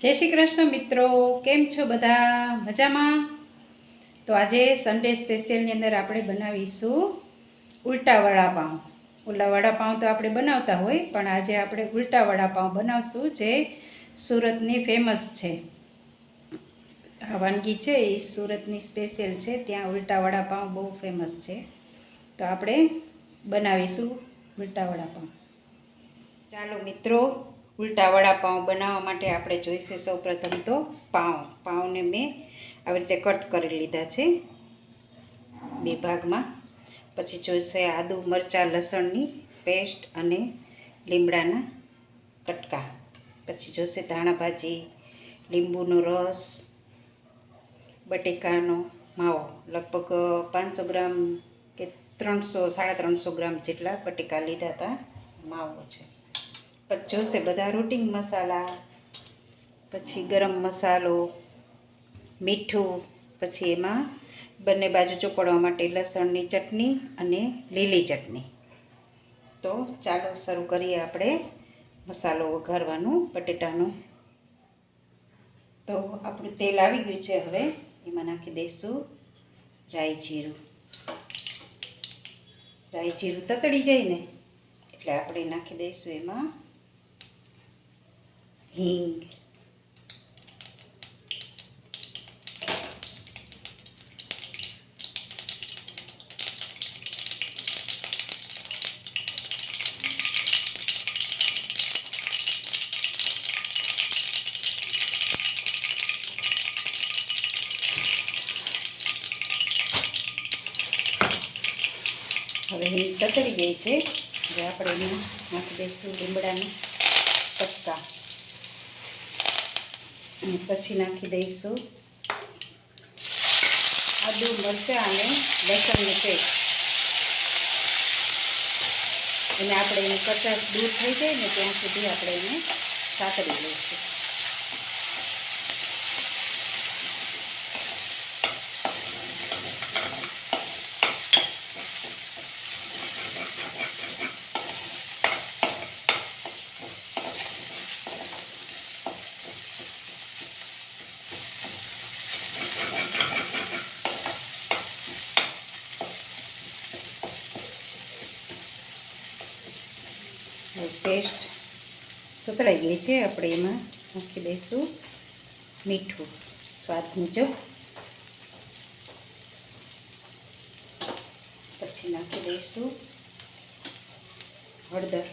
જય શ્રી કૃષ્ણ મિત્રો, કેમ છો બધા? મજામાં? તો આજે સન્ડે સ્પેશિયલની અંદર આપણે બનાવીશું ઉલટા વડાપાઉં. ઓલા વડાપાઉં તો આપણે બનાવતા હોય, પણ આજે આપણે ઉલટા વડાપાઉં બનાવશું, જે સુરતની ફેમસ છે. આ વાનગી છે એ સુરતની સ્પેશિયલ છે, ત્યાં ઉલટા વડાપાઉં બહુ ફેમસ છે. તો આપણે બનાવીશું ઉલટા વડાપાઉં. ચાલો મિત્રો, ઉલટા વડાપાઉં બનાવવા માટે આપણે જોઈશે સૌપ્રથમ તો પાઉંને મેં આવી રીતે કટ કરી લીધા છે બે ભાગમાં. પછી જોઈશે આદુ મરચાં લસણની પેસ્ટ અને લીમડાના કટકા. પછી જોઈશે ધાણા ભાજી, લીંબુનો રસ, બટેકાનો માવો, લગભગ 500 ગ્રામ કે 300-350 ગ્રામ જેટલા બટેકા લીધા હતા, માવો છે. પછી જોશે બધા રૂટિંગ મસાલા, પછી ગરમ મસાલો, મીઠું, પછી એમાં બંને બાજુ ચોપડવા માટે લસણની ચટણી અને લીલી ચટણી. તો ચાલો શરૂ કરીએ આપણે મસાલો વઘારવાનું બટેટાનું. તો આપણું તેલ આવી ગયું છે, હવે એમાં નાખી દઈશું રાઈ જીરું. રાઈ જીરું તતડી જાય ને એટલે આપણે નાખી દઈશું એમાં હિંગ, હવે હિંગ તતડી ગઈ છે. હવે આપણે એમાં નાખી દઈશું લીમડાના પત્તા અને પછી નાખી દઈશું આદુ મરચાં અને લસણની પેસ્ટ. અને આપણે એની કચાશ દૂર થઈ જાય ને ત્યાં સુધી આપણે એને સાતરી લઈશું. પેસ્ટ સતળાઈ ગઈ છે, આપણે એમાં નાખી દઈશું મીઠું સ્વાદ મુજબ. પછી નાખી દઈશું હળદર,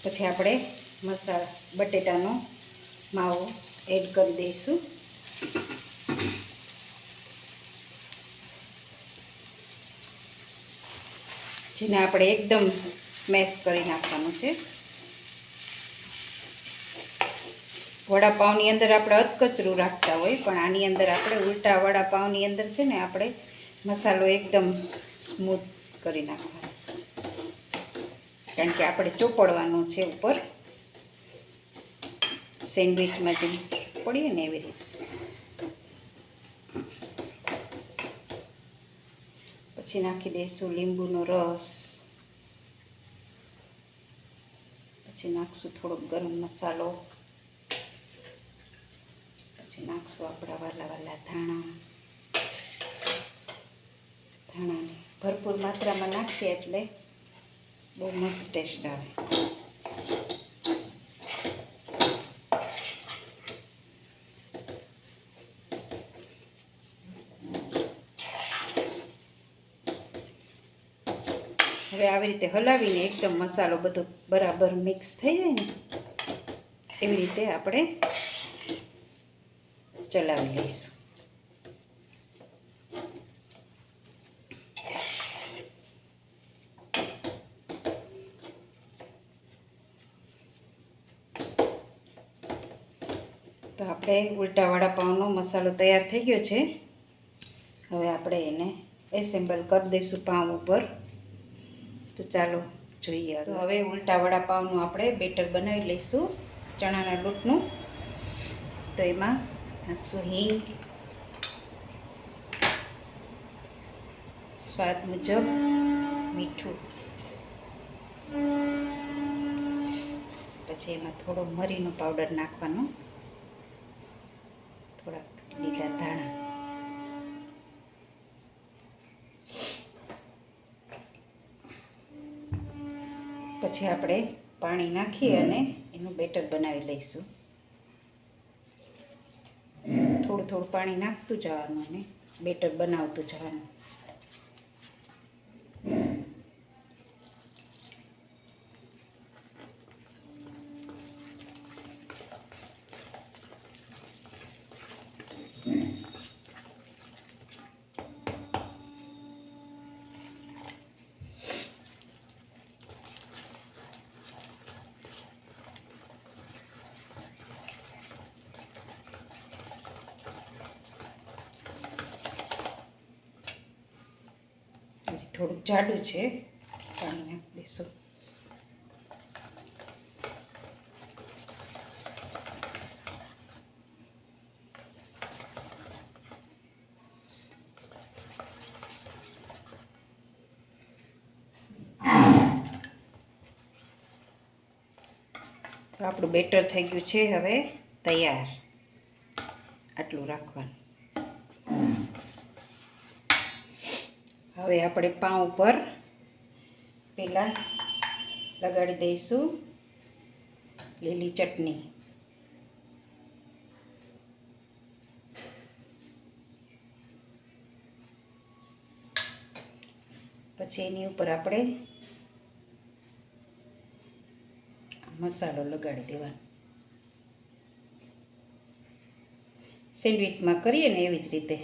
પછી આપણે બટેટાનો માવો એડ કરી દઈશું. જેને આપણે એકદમ સ્મેશ કરી નાખવાનું છે. વડાપાઉંની અંદર આપણે અધકચરું રાખતા હોય, પણ આની અંદર આપણે ઉલટા વડાપાઉંની અંદર છે ને આપણે મસાલો એકદમ સ્મૂથ કરી નાખવાનો, કારણ કે આપણે ચોપડવાનું છે ઉપર, સેન્ડવિચમાં જેમ પડીએ ને એવી રીતે. પછી નાખી દઈશું લીંબુનો રસ. પછી નાખશું થોડોક ગરમ મસાલો. પછી નાખશું આપણા વાલા ધાણાને ભરપૂર માત્રામાં નાખીએ એટલે બહુ મસ્ત ટેસ્ટ આવે. હવે આવી રીતે હલાવીને એકદમ મસાલો બધો બરાબર મિક્સ થઈ જાય ને એવી રીતે આપણે ચલાવી લઈશું. તો આપણે ઉલટા વડાપાઉંનો મસાલો તૈયાર થઈ ગયો છે. હવે આપણે એને એસેમ્બલ કરી દઈશું પાઉં ઉપર. તો ચાલો જોઈએ. તો હવે ઉલટા વડાપાઉંનું આપણે બેટર બનાવી લઈશું ચણાના લોટનું. તો એમાં નાખશું હિંગ, સ્વાદ મુજબ મીઠું, પછી એમાં થોડો મરીનો પાવડર નાખવાનો, થોડાક લીલા ધાણા, પછી આપણે પાણી નાખી અને એનું બેટર બનાવી લઈશું. થોડું થોડું પાણી નાખતું જવાનું અને બેટર બનાવતું જવાનું. થોડુંક જાડું છે, પાણી નાખી દઈશું. તો આપણું બેટર થઈ ગયું છે, હવે તૈયાર. આટલું રાખવાનું. હવે આપણે પાઉં ઉપર પહેલાં લગાડી દઈશું લીલી ચટણી. પછી એની ઉપર આપણે મસાલો લગાડી દેવાનો. સેન્ડવિચમાં કરીએ ને એવી જ રીતે.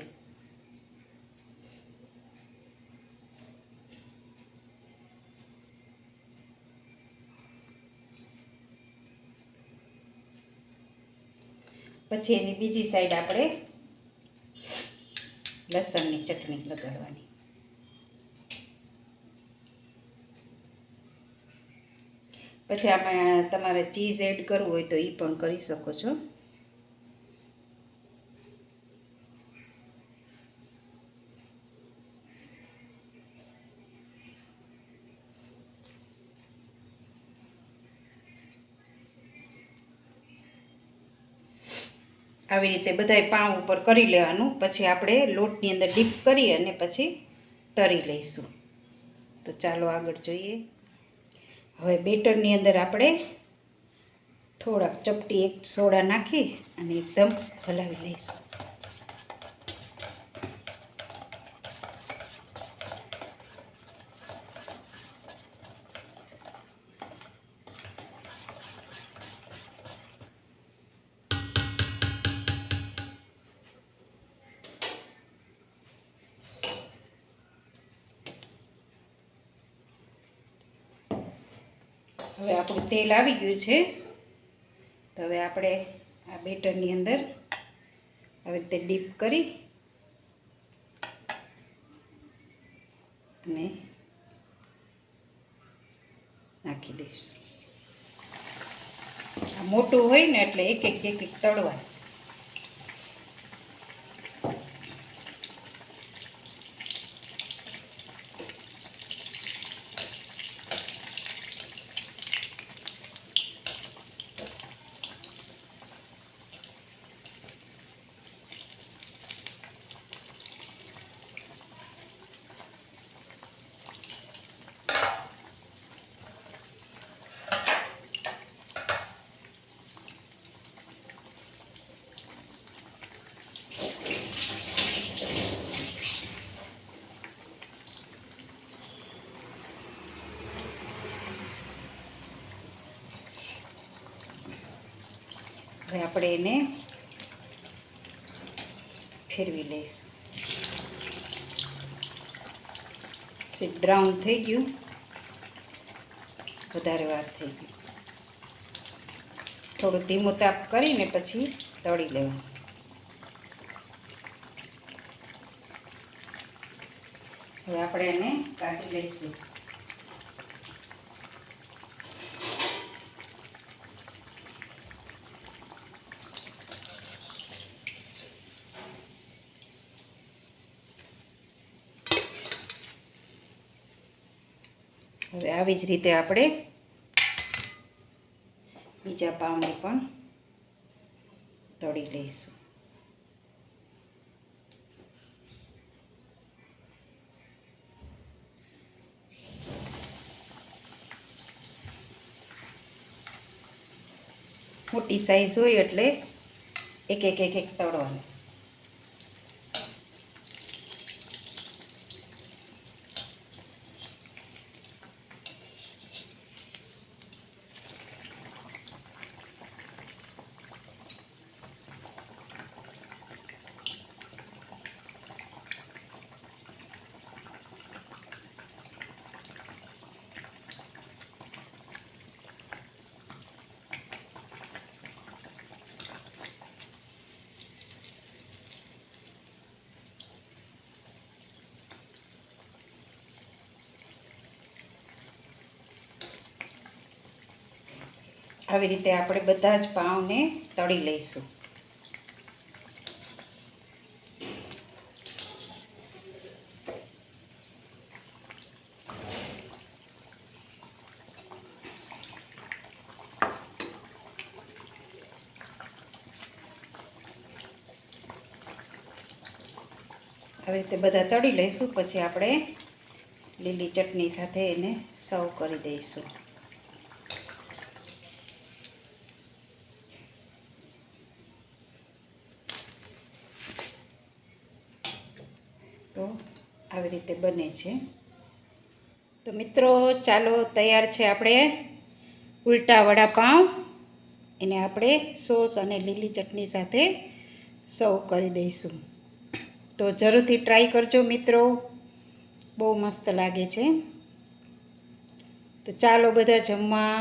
પછી એની બીજી સાઈડ આપણે લસણની ચટણી લગાડવાની. પછી આમાં તમારે ચીઝ એડ કરવું હોય તો એ પણ કરી શકો છો. આવી રીતે બધાય પાઉં ઉપર કરી લેવાનું. પછી આપણે લોટની અંદર ડીપ કરી અને પછી તરી લઈશું. તો ચાલો આગળ જોઈએ. હવે બેટરની અંદર આપણે થોડાક ચપટી એક સોડા નાખી અને એકદમ હલાવી લઈશું. હવે આપણું તેલ આવી ગયું છે. તો હવે આપણે આ બેટરની અંદર આવી રીતે ડીપ કરી અને નાખી દઈશું. આ મોટું હોય ને એટલે એક એક તળવા. હવે આપણે એને ફેરવી લઈશું. સીધ બ્રાઉન થઈ ગયું, વધારે વાર થઈ ગઈ. થોડું ધીમો તાપ કરીને પછી તળી લેવાનું. હવે આપણે એને કાઢી લઈશું. હવે આવી જ રીતે આપણે બીજા પાવને પણ તળી લઈશું. મોટી સાઈઝ હોય એટલે એક તળવાનું. આવી રીતે આપણે બધા જ પાવને તળી લઈશું. આવી રીતે બધા તળી લઈશું. પછી આપણે લીલી ચટણી સાથે એને સર્વ કરી દઈશું. તો આવી રીતે બને છે. તો મિત્રો ચાલો, તૈયાર છે આપણે ઉલટા વડાપાઉં. એને આપણે સોસ અને લીલી ચટણી સાથે સર્વ કરી દઈશું. તો જરૂરથી ટ્રાય કરજો મિત્રો, બહુ મસ્ત લાગે છે. તો ચાલો બધા જમવા.